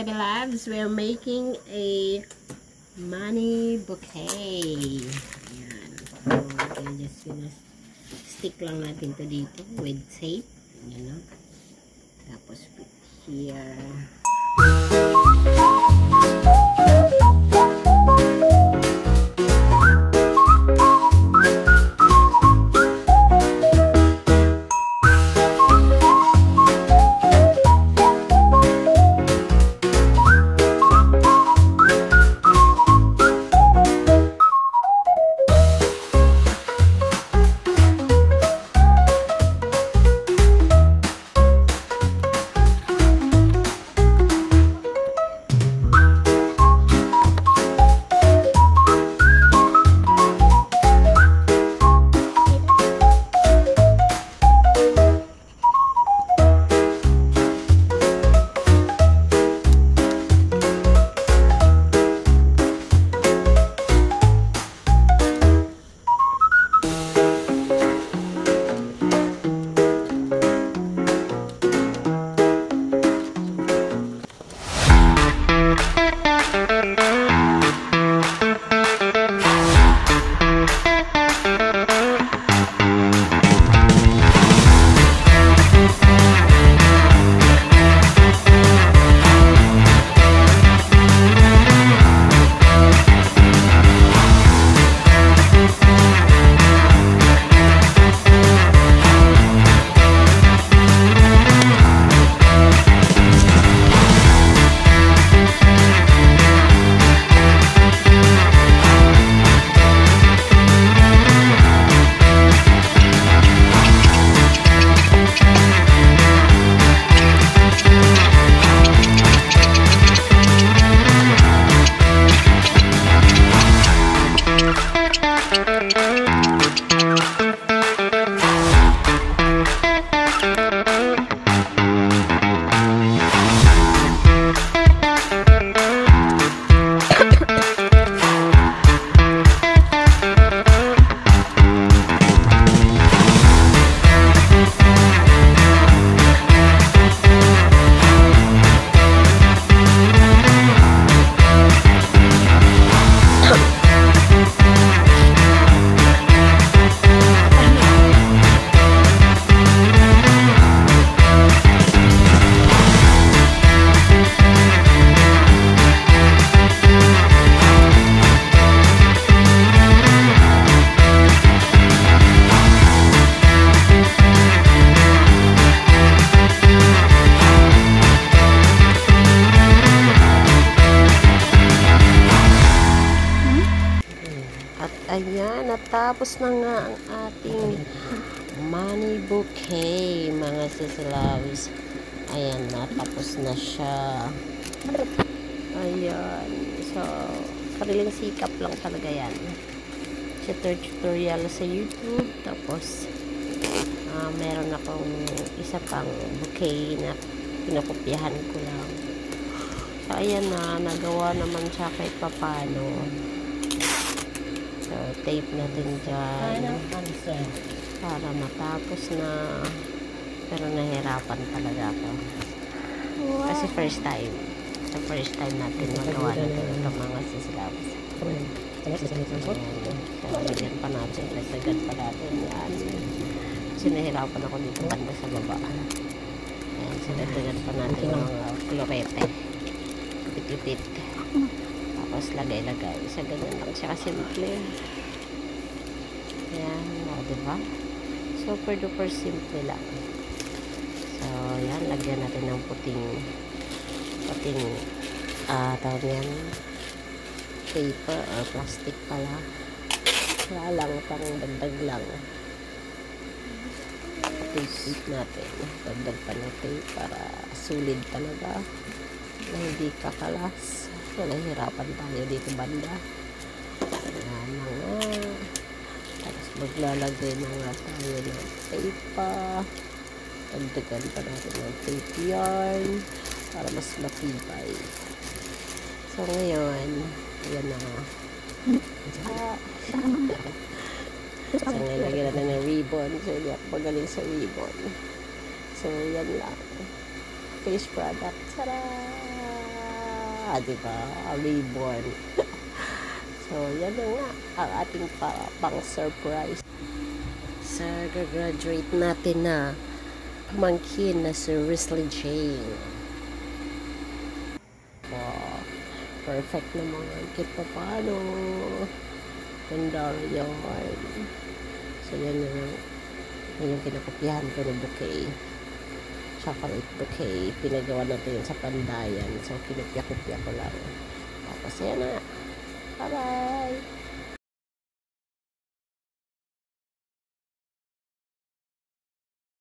baby loves, we're making a money bouquet. Ayan. So, just stick lang natin to dito with tape. Ayan, no? Tapos here. Ayan, natapos na nga ang ating money bouquet, mga sisilabs. Ayan, natapos na siya. Ayan. So, kariling sikap lang talaga yan. Tutorial sa YouTube. Tapos, meron akong isa pang bouquet na pinakopyahan ko lang. So, ayan na. Nagawa naman siya kahit papano. So, tape natin dyan para matapos na, pero nahirapan talaga ako kasi first time natin magawa natin itong mga sisilabs. So, lagyan pa natin yan kasi nahirapan ako dito banda sa baba. Ayan, so lagyan pa natin ng klorete, ipit-ipit. Tapos lagay-lagay. Sa ganyan lang siya kasimple. Ayan. O, diba? Super duper simple lang. So, yan. Lagyan natin ng puting tawag yan, paper or plastic pala. Wala lang. Pang dagdag lang. Tape natin. Dagdag pa na tape para sulit talaga. Na hindi kakalas. So, nahihirapan tayo dito banda. Ayan na nga. Tapos maglalagay na nga tayo ng tape pa. Dagdagan pa natin ng tape yarn para mas matibay. So, ngayon, ayan na nga. So, ngayon lagyan natin ng ribbon. So, hindi ako magaling sa ribbon. So, yan lang. Finished product. Tara! di ba? Ribbon. So, yan na nga ang ating pang-surprise sa graduate natin na pamangkin na si Risley Jane. Wow, perfect naman. Kahit pa paano. Ganda yun. So, yan na lang. Yan yung kinakopyahan ko ng bouquet. Chocolate bouquet. Pinagawa natin yun sa Pandayan. So, kinopya-kopya ko lang. Tapos, yan na. Bye-bye!